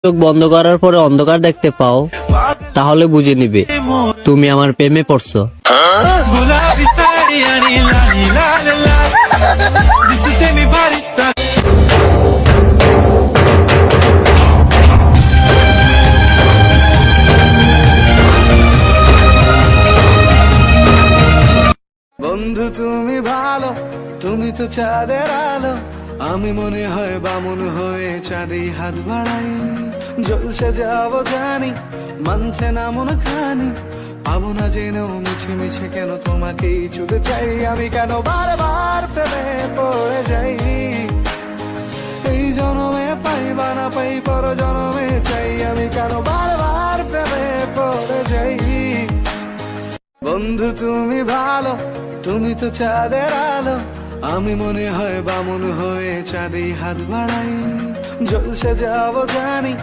চোখ বন্ধ করার পরে অন্ধকার দেখতে পাও, তাহলে বুঝে নিবে তুমি আমার প্রেমে পড়ছো। বন্ধু তুমি ভালো, তুমি তো চাঁদের আলো, আমি মনে হয় বামুন হয়ে চাঁদে হাত বাড়াই। জলসে যাব জানি, মানছে না মন খানি, পাবো না জেনেও মিছে মিছে কেন তোমাকেই ছুতে চাই। আমি কেন বারবার প্রেমে পড়ে যাই, এই জনমে পাই বা না পাই পর জনমে চাই। আমি কেন বারবার প্রেমে পড়ে যাই। বন্ধু তুমি ভালো, তুমি তো চাঁদের আলো, আমি মনে হয় বামুন হয়ে চাঁদে হাত বাড়াই। জলসে যাব জানি,